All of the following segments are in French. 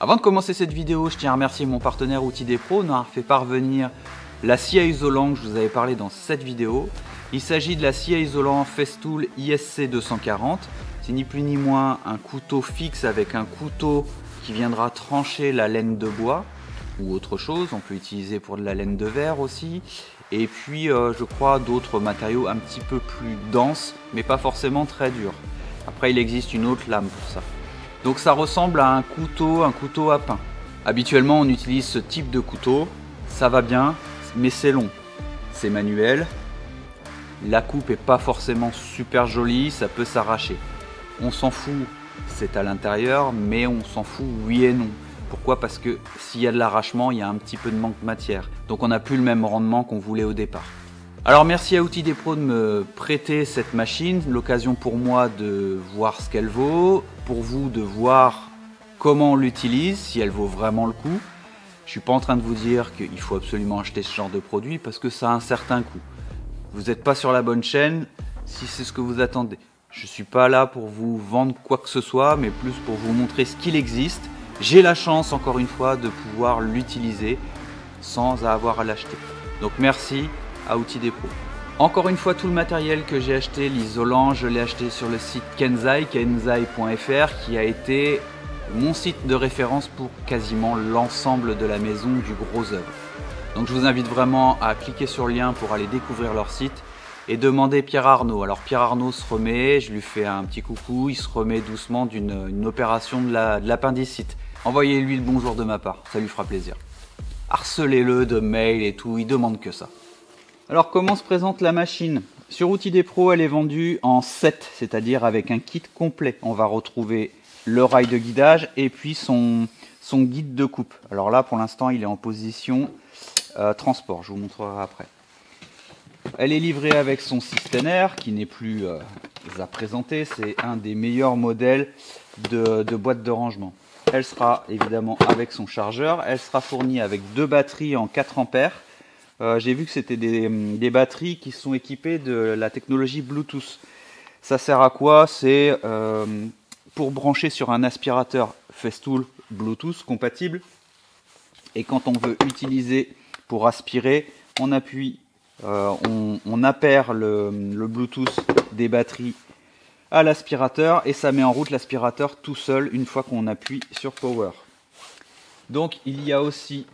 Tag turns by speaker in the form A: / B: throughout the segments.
A: Avant de commencer cette vidéo, je tiens à remercier mon partenaire Outils des Pros de m'avoir fait parvenir la scie à isolant que je vous avais parlé dans cette vidéo. Il s'agit de la scie à isolant Festool ISC 240. C'est ni plus ni moins un couteau fixe avec un couteau qui viendra trancher la laine de bois ou autre chose. On peut utiliser pour de la laine de verre aussi. Et puis je crois d'autres matériaux un petit peu plus denses mais pas forcément très durs. Après il existe une autre lame pour ça. Donc ça ressemble à un couteau à pain. Habituellement on utilise ce type de couteau, ça va bien, mais c'est long. C'est manuel, la coupe est pas forcément super jolie, ça peut s'arracher. On s'en fout, c'est à l'intérieur, mais on s'en fout oui et non. Pourquoi? Parce que s'il y a de l'arrachement, il y a un petit peu de manque de matière. Donc on n'a plus le même rendement qu'on voulait au départ. Alors merci à Outils des Pros de me prêter cette machine, l'occasion pour moi de voir ce qu'elle vaut, pour vous de voir comment on l'utilise, si elle vaut vraiment le coup. Je ne suis pas en train de vous dire qu'il faut absolument acheter ce genre de produit parce que ça a un certain coût. Vous n'êtes pas sur la bonne chaîne si c'est ce que vous attendez. Je ne suis pas là pour vous vendre quoi que ce soit, mais plus pour vous montrer ce qu'il existe. J'ai la chance, encore une fois, de pouvoir l'utiliser sans avoir à l'acheter. Donc merci à Outils des Pros. Encore une fois, tout le matériel que j'ai acheté, l'isolant, je l'ai acheté sur le site Kenzai, kenzai.fr, qui a été mon site de référence pour quasiment l'ensemble de la maison du gros œuvre. Donc je vous invite vraiment à cliquer sur le lien pour aller découvrir leur site et demander Pierre Arnaud. Alors Pierre Arnaud se remet, je lui fais un petit coucou, il se remet doucement d'une opération de l'appendicite. Envoyez-lui le bonjour de ma part, ça lui fera plaisir. Harcelez-le de mails et tout, il demande que ça. Alors comment se présente la machine? Sur Outils des Pros, elle est vendue en set, c'est-à-dire avec un kit complet. On va retrouver le rail de guidage et puis son guide de coupe. Alors là, pour l'instant, il est en position transport, je vous montrerai après. Elle est livrée avec son système qui n'est plus à présenter, c'est un des meilleurs modèles de boîte de rangement. Elle sera évidemment avec son chargeur, elle sera fournie avec deux batteries en 4 ampères. J'ai vu que c'était des batteries qui sont équipées de la technologie Bluetooth. Ça sert à quoi? C'est pour brancher sur un aspirateur Festool Bluetooth compatible. Et quand on veut utiliser pour aspirer, on appuie, on appaire le Bluetooth des batteries à l'aspirateur et ça met en route l'aspirateur tout seul une fois qu'on appuie sur Power. Donc il y a aussi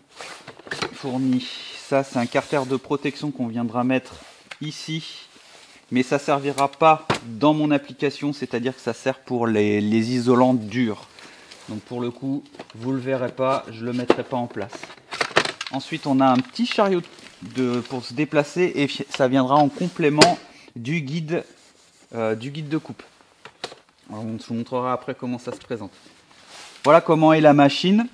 A: fourni, ça c'est un carter de protection qu'on viendra mettre ici, mais ça servira pas dans mon application, c'est-à-dire que ça sert pour les isolants durs. Donc pour le coup, vous le verrez pas, je le mettrai pas en place. Ensuite, on a un petit chariot pour se déplacer et ça viendra en complément du guide de coupe. Alors, on vous montrera après comment ça se présente. Voilà comment est la machine.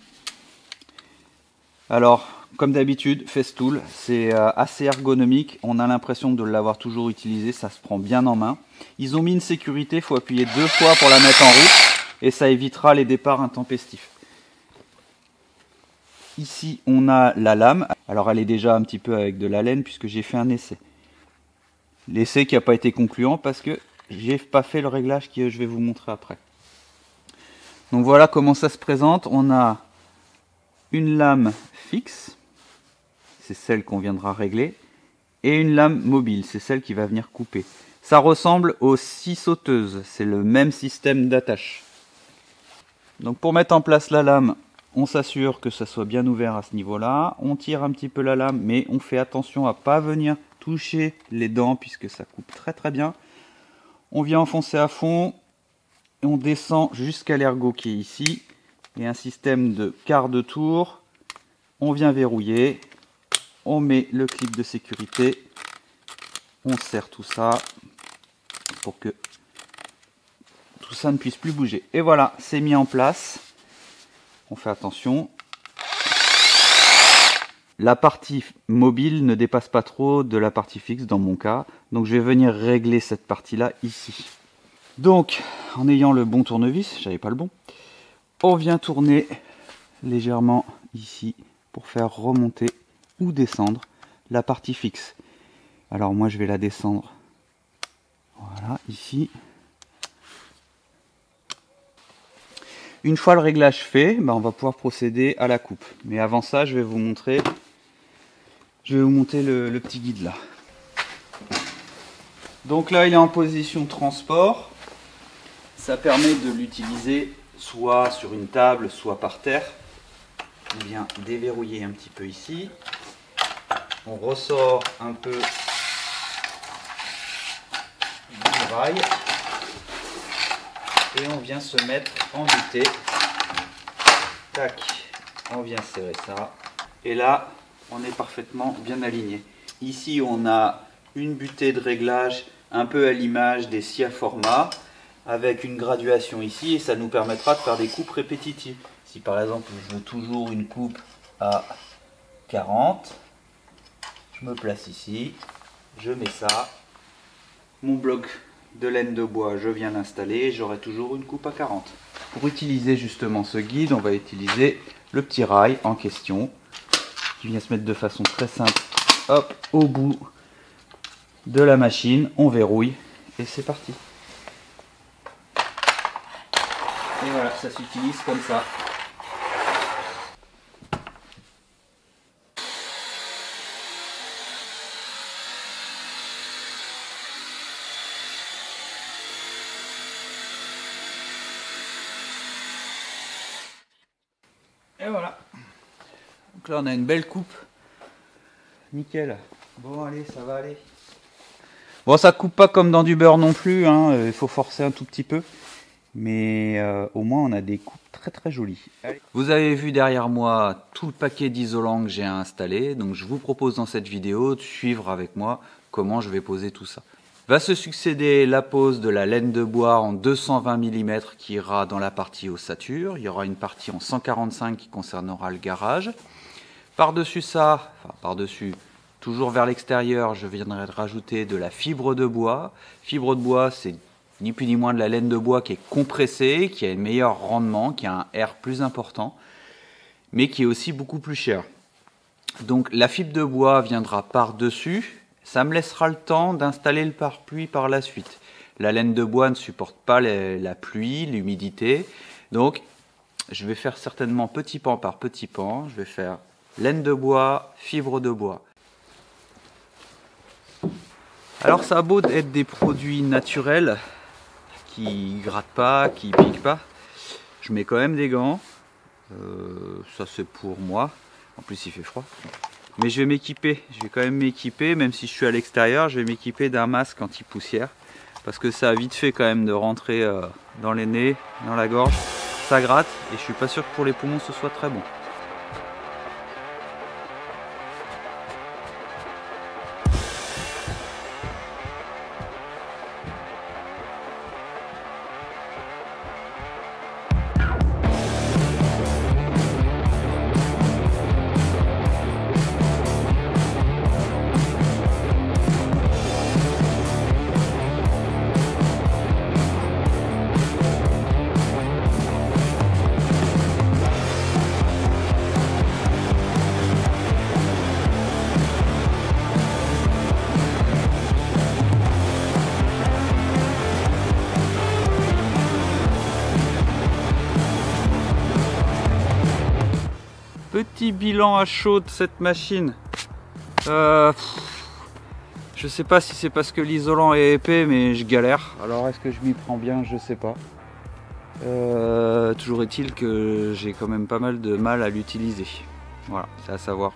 A: Alors, comme d'habitude, Festool, c'est assez ergonomique. On a l'impression de l'avoir toujours utilisé, ça se prend bien en main. Ils ont mis une sécurité, il faut appuyer 2 fois pour la mettre en route et ça évitera les départs intempestifs. Ici, on a la lame. Alors, elle est déjà un petit peu avec de la laine puisque j'ai fait un essai. L'essai qui n'a pas été concluant parce que j'ai pas fait le réglage que je vais vous montrer après. Donc voilà comment ça se présente. On a une lame fixe, c'est celle qu'on viendra régler, et une lame mobile, c'est celle qui va venir couper. Ça ressemble aux scies sauteuses, c'est le même système d'attache. Donc pour mettre en place la lame, on s'assure que ça soit bien ouvert à ce niveau-là. On tire un petit peu la lame, mais on fait attention à ne pas venir toucher les dents puisque ça coupe très très bien. On vient enfoncer à fond et on descend jusqu'à l'ergot qui est ici. Et un système de quart de tour. On vient verrouiller. On met le clip de sécurité. On serre tout ça pour que tout ça ne puisse plus bouger. Et voilà, c'est mis en place. On fait attention. La partie mobile ne dépasse pas trop de la partie fixe dans mon cas. Donc je vais venir régler cette partie-là ici. Donc, en ayant le bon tournevis, j'avais pas le bon, on vient tourner légèrement ici pour faire remonter ou descendre la partie fixe. Alors moi je vais la descendre, voilà, ici. Une fois le réglage fait, on va pouvoir procéder à la coupe. Mais avant ça, je vais vous montrer le petit guide là. Donc là, il est en position transport. Ça permet de l'utiliser soit sur une table, soit par terre. On vient déverrouiller un petit peu ici. On ressort un peu du rail. Et on vient se mettre en butée. Tac, on vient serrer ça. Et là, on est parfaitement bien aligné. Ici, on a une butée de réglage un peu à l'image des scies à format, avec une graduation ici, et ça nous permettra de faire des coupes répétitives. Si par exemple, je veux toujours une coupe à 40, je me place ici, je mets ça, mon bloc de laine de bois, je viens l'installer, j'aurai toujours une coupe à 40. Pour utiliser justement ce guide, on va utiliser le petit rail en question, qui vient se mettre de façon très simple, hop, au bout de la machine, on verrouille, et c'est parti. Et voilà, ça s'utilise comme ça. Et voilà. Donc là on a une belle coupe. Nickel. Bon allez, ça va aller. Bon, ça coupe pas comme dans du beurre non plus, hein. Il faut forcer un tout petit peu. Mais au moins on a des coupes très très jolies. Allez. Vous avez vu derrière moi tout le paquet d'isolant que j'ai installé. Donc je vous propose dans cette vidéo de suivre avec moi comment je vais poser tout ça. Va se succéder la pose de la laine de bois en 220 mm qui ira dans la partie ossature. Il y aura une partie en 145 qui concernera le garage. Par-dessus ça, enfin par-dessus, toujours vers l'extérieur, je viendrai rajouter de la fibre de bois. Fibre de bois, c'est ni plus ni moins de la laine de bois qui est compressée, qui a un meilleur rendement, qui a un air plus important, mais qui est aussi beaucoup plus cher. Donc la fibre de bois viendra par-dessus. Ça me laissera le temps d'installer le pare-pluie par la suite. La laine de bois ne supporte pas la pluie, l'humidité. Donc, je vais faire certainement petit pan par petit pan. Je vais faire laine de bois, fibre de bois. Alors, ça a beau être des produits naturels qui grattent pas, qui piquent pas. Je mets quand même des gants. Ça, c'est pour moi. En plus, il fait froid. Mais je vais m'équiper, je vais quand même m'équiper, même si je suis à l'extérieur, je vais m'équiper d'un masque anti-poussière. Parce que ça a vite fait quand même de rentrer dans les nez, dans la gorge. Ça gratte et je suis pas sûr que pour les poumons ce soit très bon. Petit bilan à chaud de cette machine. Je sais pas si c'est parce que l'isolant est épais, mais je galère. Alors est-ce que je m'y prends bien? Je sais pas. Toujours est-il que j'ai quand même pas mal de mal à l'utiliser. Voilà, c'est à savoir.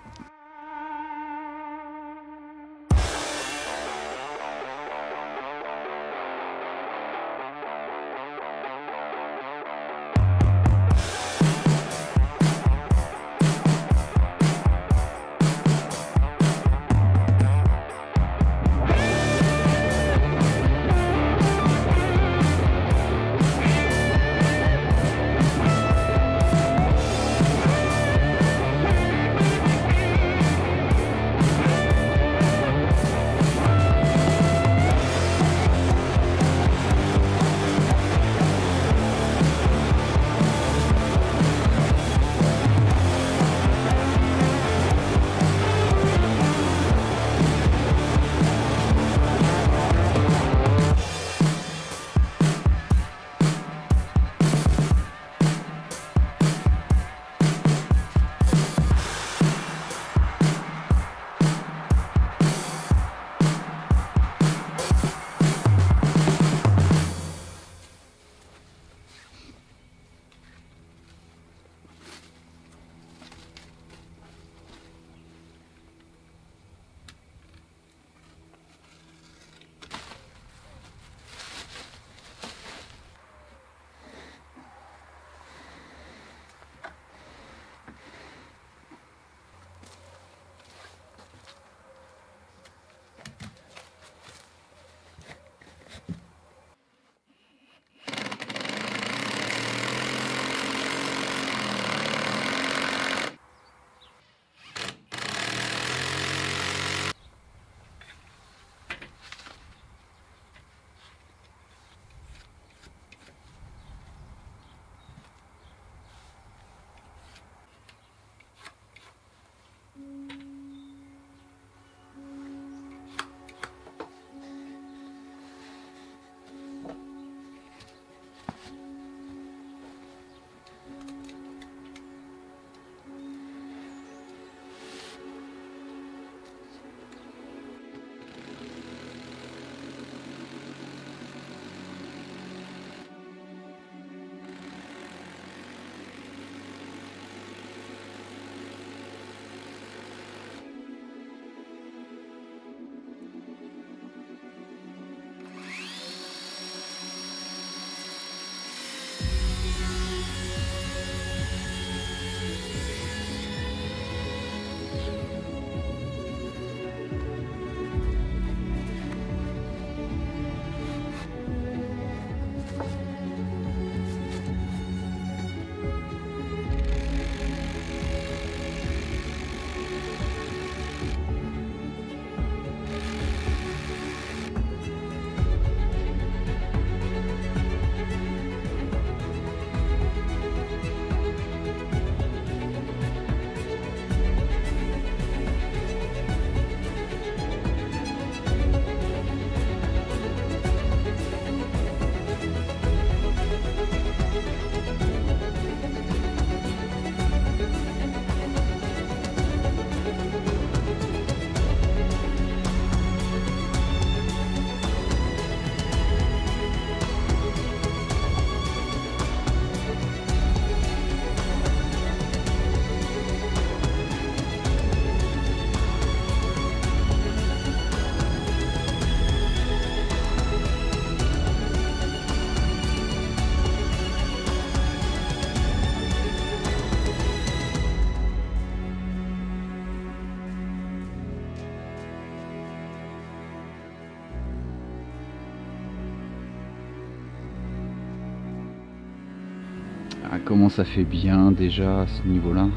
A: Ah, comment ça fait bien déjà à ce niveau-là.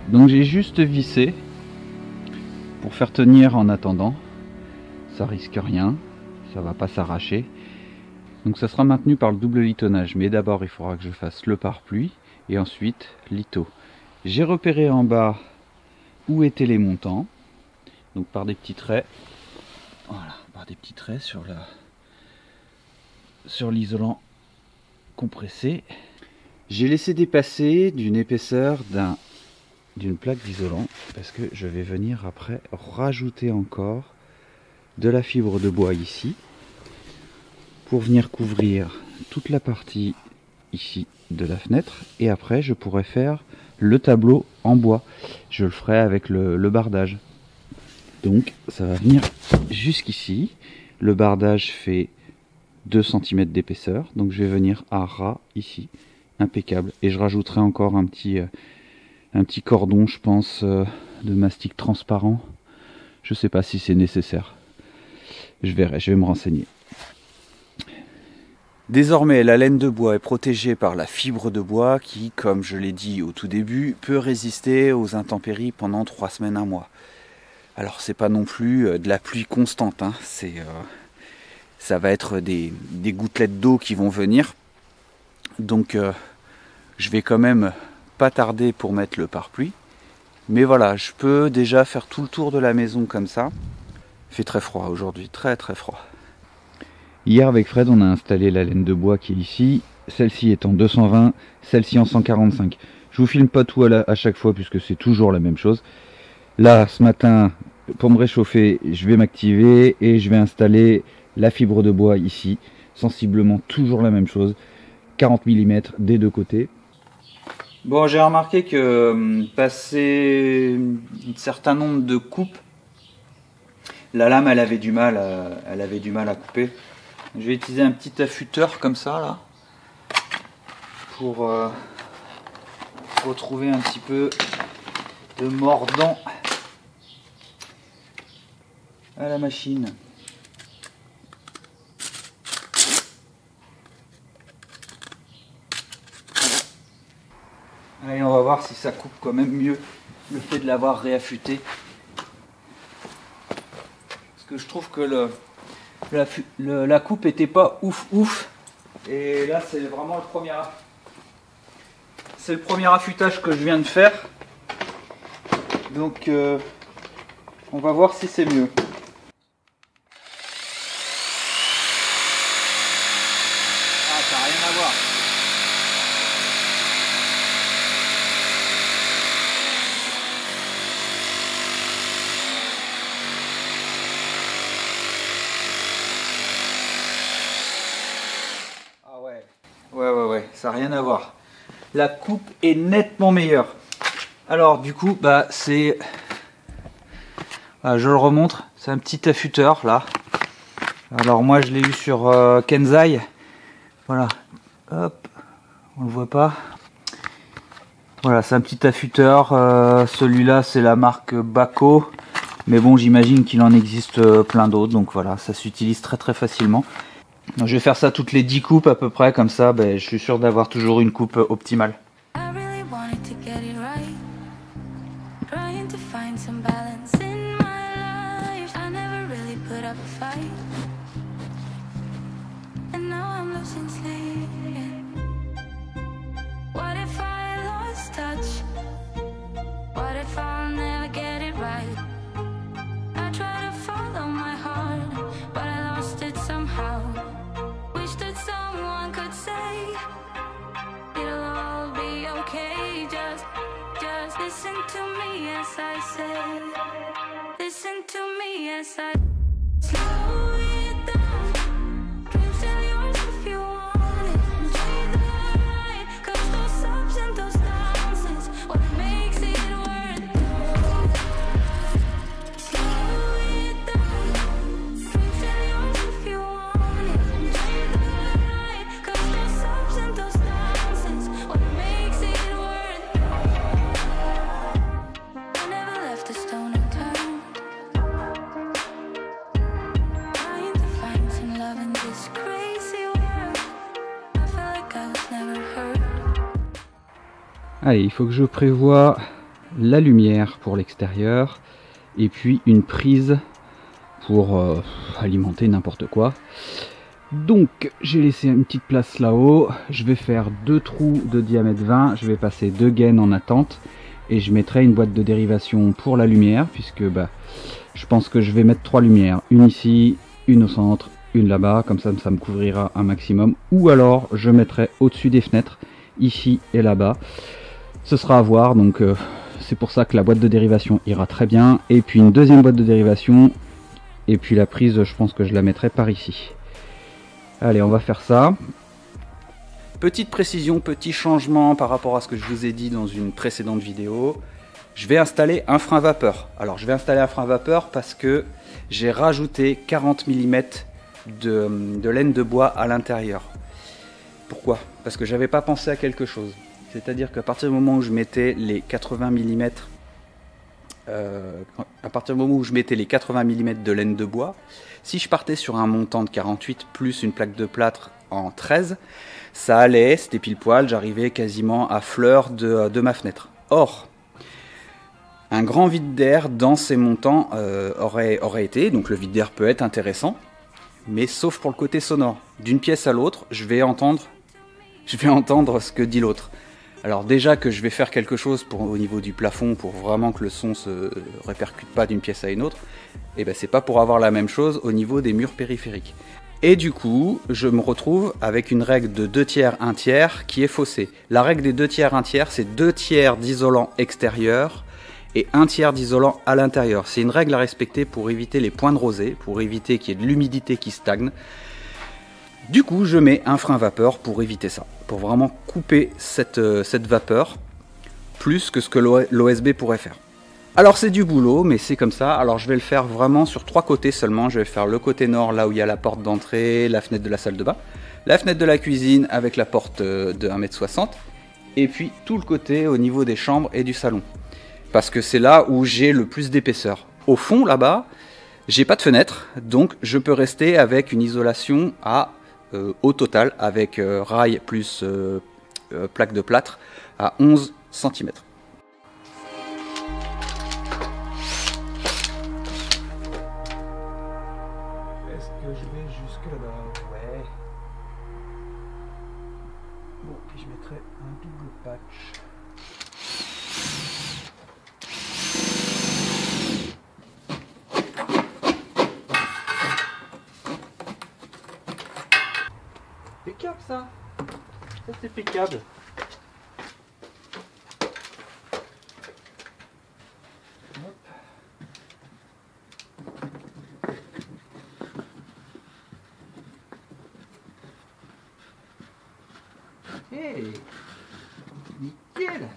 A: Donc j'ai juste vissé pour faire tenir en attendant. Ça risque rien, ça va pas s'arracher. Donc ça sera maintenu par le double litonnage. Mais d'abord il faudra que je fasse le pare-pluie et ensuite litho. J'ai repéré en bas où étaient les montants. Donc par des petits traits. Voilà, par des petits traits sur l'isolant compressé. J'ai laissé dépasser d'une épaisseur d'une plaque d'isolant parce que je vais venir après rajouter encore de la fibre de bois ici pour venir couvrir toute la partie ici de la fenêtre, et après je pourrais faire le tableau en bois. Je le ferai avec le bardage. Donc ça va venir jusqu'ici. Le bardage fait 2 cm d'épaisseur, donc je vais venir à ras ici, impeccable. Et je rajouterai encore un petit cordon, je pense, de mastic transparent. Je sais pas si c'est nécessaire. Je verrai, je vais me renseigner. Désormais, la laine de bois est protégée par la fibre de bois qui, comme je l'ai dit au tout début, peut résister aux intempéries pendant 3 semaines, 1 mois. Alors c'est pas non plus de la pluie constante, hein. Ça va être des gouttelettes d'eau qui vont venir. Donc je vais quand même pas tarder pour mettre le pare-pluie. Mais voilà, je peux déjà faire tout le tour de la maison comme ça. Il fait très froid aujourd'hui, très très froid. Hier avec Fred on a installé la laine de bois qui est ici, celle-ci est en 220, celle-ci en 145. Je vous filme pas tout à chaque fois puisque c'est toujours la même chose. Là ce matin, pour me réchauffer, je vais m'activer et je vais installer la fibre de bois ici, sensiblement toujours la même chose, 40 mm des deux côtés. Bon, j'ai remarqué que passé un certain nombre de coupes, la lame elle avait du mal à couper. Je vais utiliser un petit affûteur comme ça là pour retrouver un petit peu de mordant à la machine. Allez, on va voir si ça coupe quand même mieux le fait de l'avoir réaffûté. Parce que je trouve que la coupe était pas ouf. Et là c'est vraiment le premier affûtage que je viens de faire. Donc on va voir si c'est mieux. Ah, ça n'a rien à voir. Ouais, ça n'a rien à voir. La coupe est nettement meilleure. Alors du coup, bah c'est... je le remontre, c'est un petit affûteur là. Alors moi je l'ai eu sur Kenzai. Voilà, hop, on le voit pas. Voilà, c'est un petit affûteur. Celui-là c'est la marque Bako. Mais bon, j'imagine qu'il en existe plein d'autres. Donc voilà, ça s'utilise très très facilement. Donc, je vais faire ça toutes les 10 coupes à peu près, comme ça je suis sûr d'avoir toujours une coupe optimale.
B: Listen to me as I say, listen to me as I slow it down. Dreams still yours if you want it. Enjoy the ride, 'cause those ups and those downs is what makes it worth it. Slow it down. Dreams still yours if you want it. Enjoy the ride, 'cause those ups and those downs is what makes it worth it. I never left a stone unturned.
A: Allez, il faut que je prévoie la lumière pour l'extérieur et puis une prise pour alimenter n'importe quoi. Donc j'ai laissé une petite place là-haut, je vais faire 2 trous de diamètre 20, je vais passer 2 gaines en attente et je mettrai une boîte de dérivation pour la lumière puisque je pense que je vais mettre 3 lumières, une ici, une au centre, une là-bas, comme ça me couvrira un maximum, ou alors je mettrai au-dessus des fenêtres, ici et là-bas, ce sera à voir, donc c'est pour ça que la boîte de dérivation ira très bien, et puis une deuxième boîte de dérivation, et puis la prise je pense que je la mettrai par ici. Allez, on va faire ça. Petite précision, petit changement par rapport à ce que je vous ai dit dans une précédente vidéo. Je vais installer un frein vapeur. Alors je vais installer un frein vapeur parce que j'ai rajouté 40 mm de laine de bois à l'intérieur. Pourquoi? Parce que j'avais pas pensé à quelque chose. C'est-à-dire qu'à partir du moment où je mettais les 80 mm de laine de bois, si je partais sur un montant de 48 plus une plaque de plâtre en 13, ça allait, c'était pile poil, j'arrivais quasiment à fleur de ma fenêtre. Or, un grand vide d'air dans ces montants aurait été, donc le vide d'air peut être intéressant, mais sauf pour le côté sonore. D'une pièce à l'autre, je vais entendre ce que dit l'autre. Alors déjà que je vais faire quelque chose au niveau du plafond pour vraiment que le son se répercute pas d'une pièce à une autre, et ben c'est pas pour avoir la même chose au niveau des murs périphériques. Et du coup, je me retrouve avec une règle de 2 tiers, 1 tiers qui est faussée. La règle des 2 tiers, 1 tiers, c'est 2 tiers d'isolant extérieur et 1 tiers d'isolant à l'intérieur. C'est une règle à respecter pour éviter les points de rosée, pour éviter qu'il y ait de l'humidité qui stagne. Du coup, je mets un frein vapeur pour éviter ça, pour vraiment couper cette vapeur, plus que ce que l'OSB pourrait faire. Alors c'est du boulot, mais c'est comme ça. Alors je vais le faire vraiment sur 3 côtés seulement. Je vais faire le côté nord, là où il y a la porte d'entrée, la fenêtre de la salle de bain, la fenêtre de la cuisine avec la porte de 1,60 m, et puis tout le côté au niveau des chambres et du salon. Parce que c'est là où j'ai le plus d'épaisseur. Au fond, là-bas, j'ai pas de fenêtre, donc je peux rester avec une isolation au total, avec rail plus plaque de plâtre, à 11 cm. Est-ce que je vais jusque là-bas? Ouais. Bon, puis je mettrai un double patch. Impeccable ça. Ça c'est impeccable. Hey, nickel.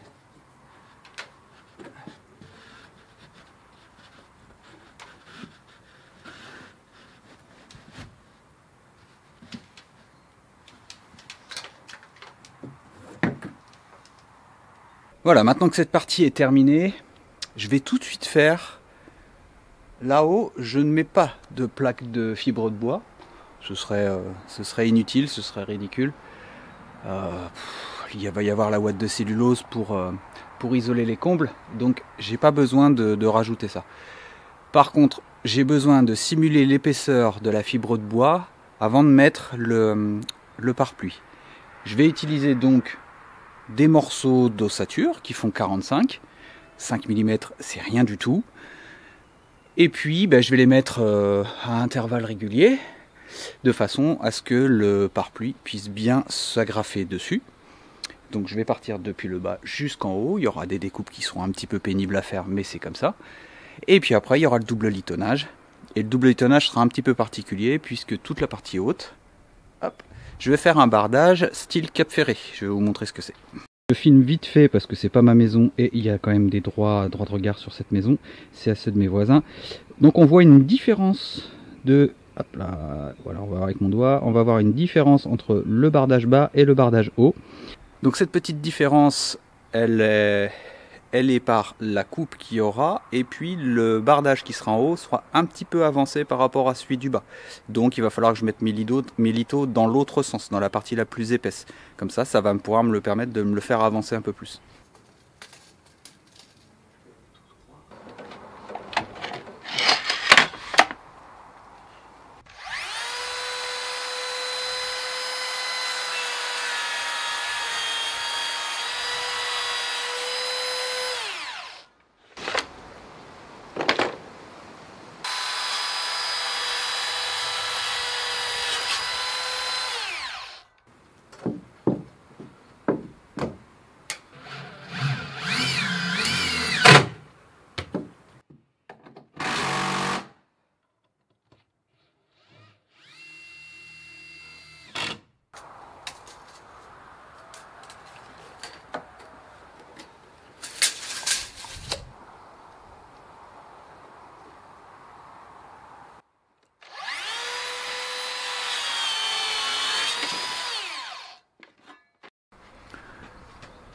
A: Voilà, maintenant que cette partie est terminée, je vais tout de suite faire. Là-haut, je ne mets pas de plaque de fibre de bois. Ce serait inutile, ce serait ridicule. Il va y avoir la ouate de cellulose pour isoler les combles, donc j'ai pas besoin de rajouter ça. Par contre, j'ai besoin de simuler l'épaisseur de la fibre de bois avant de mettre le pare-pluie. Je vais utiliser donc des morceaux d'ossature qui font 45 mm, c'est rien du tout. Et puis je vais les mettre à intervalles réguliers, de façon à ce que le pare-pluie puisse bien s'agrafer dessus. Donc je vais partir depuis le bas jusqu'en haut. Il y aura des découpes qui seront un petit peu pénibles à faire, mais c'est comme ça. Et puis après il y aura le double litonnage. Et le double litonnage sera un petit peu particulier puisque toute la partie haute, hop, je vais faire un bardage style Cap Ferré. Je vais vous montrer ce que c'est. Je filme vite fait parce que c'est pas ma maison et il y a quand même des droits de regard sur cette maison. C'est à ceux de mes voisins. Donc on voit une différence de... Hop là, voilà, on va voir avec mon doigt. On va voir une différence entre le bardage bas et le bardage haut. Donc cette petite différence, elle est par la coupe qu'il y aura, et puis le bardage qui sera en haut sera un petit peu avancé par rapport à celui du bas. Donc il va falloir que je mette mes litos dans l'autre sens, dans la partie la plus épaisse. Comme ça va pouvoir me le permettre de me le faire avancer un peu plus.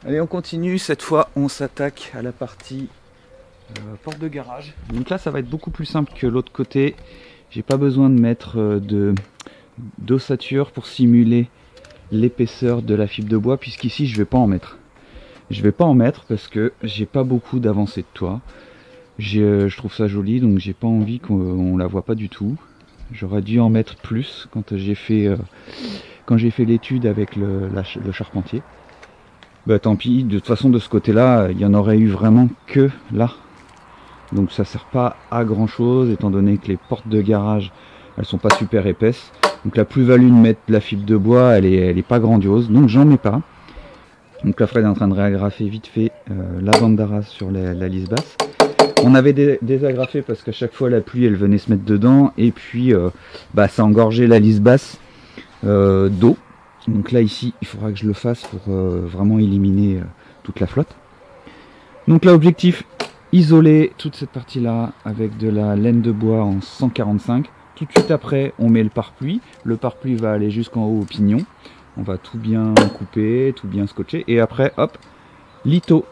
A: Allez, on continue. Cette fois, on s'attaque à la partie porte de garage. Donc là, ça va être beaucoup plus simple que l'autre côté. J'ai pas besoin de mettre d'ossature pour simuler l'épaisseur de la fibre de bois, puisqu'ici, je vais pas en mettre. Je vais pas en mettre parce que j'ai pas beaucoup d'avancée de toit. Je trouve ça joli, donc j'ai pas envie qu'on la voit pas du tout. J'aurais dû en mettre plus quand j'ai fait l'étude avec le charpentier. Bah tant pis, de toute façon de ce côté-là, il y en aurait eu vraiment que là. Donc ça sert pas à grand chose, étant donné que les portes de garage, elles sont pas super épaisses. Donc la plus-value de mettre de la fibre de bois, elle est pas grandiose, donc j'en mets pas. Donc là Fred est en train de réagrafer vite fait la bande d'arras sur la lisse basse. On avait désagrafé parce qu'à chaque fois la pluie elle venait se mettre dedans, et puis ça engorgeait la lisse basse d'eau. Donc là ici il faudra que je le fasse pour vraiment éliminer toute la flotte. Donc là objectif, isoler toute cette partie là avec de la laine de bois en 145. Tout de suite après on met le pare-pluie. Le pare-pluie va aller jusqu'en haut au pignon. On va tout bien couper, tout bien scotcher, et après hop, litho.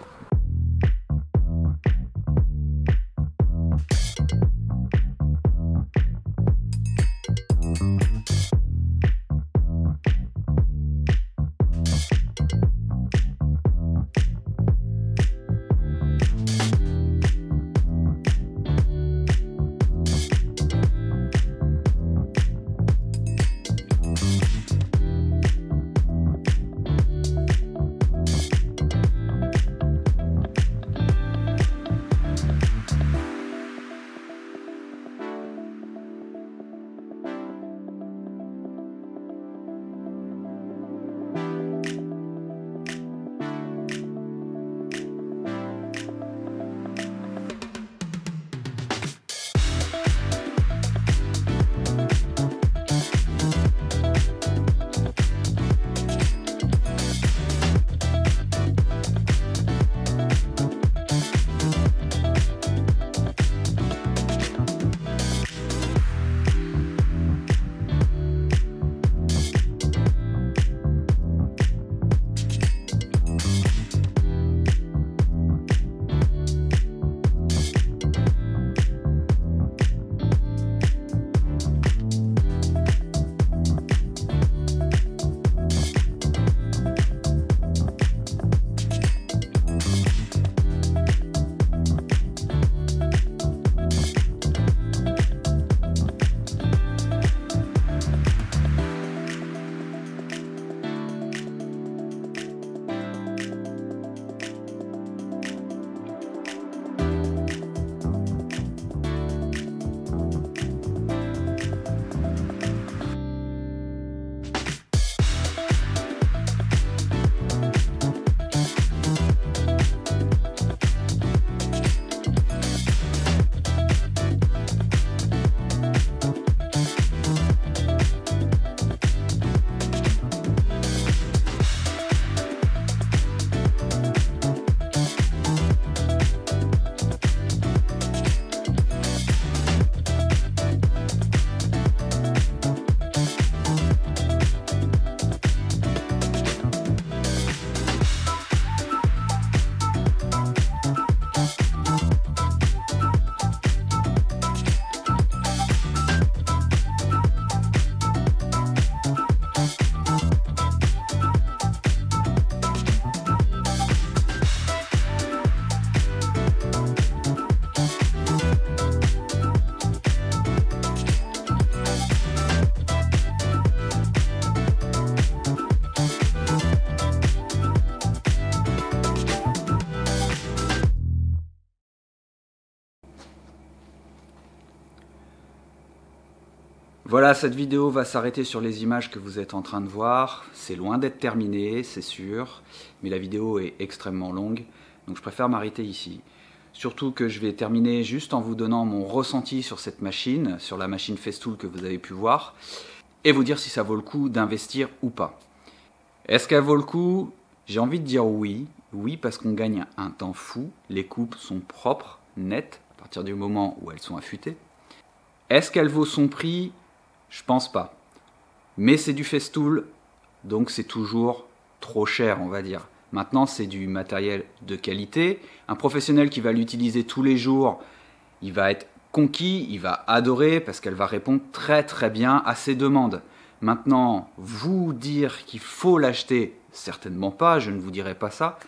A: Voilà, cette vidéo va s'arrêter sur les images que vous êtes en train de voir. C'est loin d'être terminé, c'est sûr, mais la vidéo est extrêmement longue, donc je préfère m'arrêter ici. Surtout que je vais terminer juste en vous donnant mon ressenti sur cette machine, sur la machine Festool que vous avez pu voir, et vous dire si ça vaut le coup d'investir ou pas. Est-ce qu'elle vaut le coup? J'ai envie de dire oui. Oui, parce qu'on gagne un temps fou, les coupes sont propres, nettes, à partir du moment où elles sont affûtées. Est-ce qu'elle vaut son prix? Je pense pas. Mais c'est du Festool, donc c'est toujours trop cher, on va dire. Maintenant, c'est du matériel de qualité. Un professionnel qui va l'utiliser tous les jours, il va être conquis, il va adorer parce qu'elle va répondre très très bien à ses demandes. Maintenant, vous dire qu'il faut l'acheter, certainement pas, je ne vous dirai pas ça,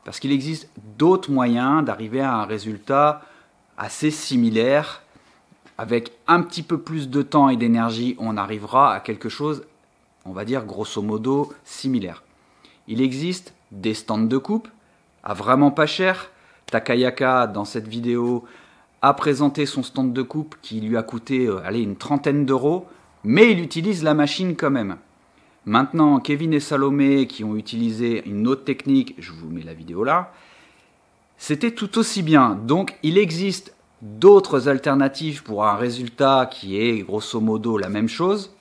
A: parce qu'il existe d'autres moyens d'arriver à un résultat assez similaire. Avec un petit peu plus de temps et d'énergie, on arrivera à quelque chose, on va dire grosso modo, similaire. Il existe des stands de coupe à vraiment pas cher. Takayaka, dans cette vidéo, a présenté son stand de coupe qui lui a coûté une trentaine d'euros, mais il utilise la machine quand même. Maintenant, Kevin et Salomé qui ont utilisé une autre technique, je vous mets la vidéo là, c'était tout aussi bien. Donc il existe d'autres alternatives pour un résultat qui est grosso modo la même chose.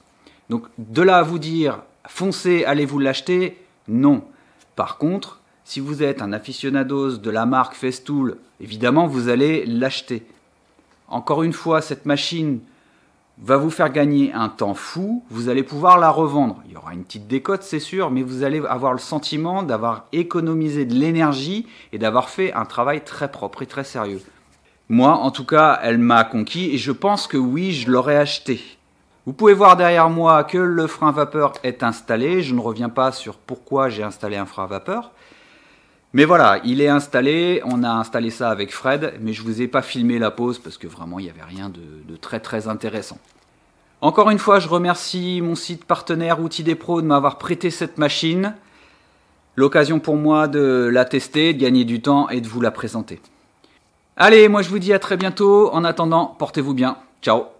A: Donc de là à vous dire, foncez, allez-vous l'acheter, non. Par contre, si vous êtes un aficionados de la marque Festool, évidemment vous allez l'acheter. Encore une fois, cette machine va vous faire gagner un temps fou, vous allez pouvoir la revendre. Il y aura une petite décote, c'est sûr, mais vous allez avoir le sentiment d'avoir économisé de l'énergie et d'avoir fait un travail très propre et très sérieux. Moi, en tout cas, elle m'a conquis et je pense que oui, je l'aurais acheté. Vous pouvez voir derrière moi que le frein vapeur est installé. Je ne reviens pas sur pourquoi j'ai installé un frein vapeur. Mais voilà, il est installé. On a installé ça avec Fred, mais je ne vous ai pas filmé la pause parce que vraiment, il n'y avait rien de très très intéressant. Encore une fois, je remercie mon site partenaire Outils des Pros de m'avoir prêté cette machine. L'occasion pour moi de la tester, de gagner du temps et de vous la présenter. Allez, moi je vous dis à très bientôt. En attendant, portez-vous bien. Ciao.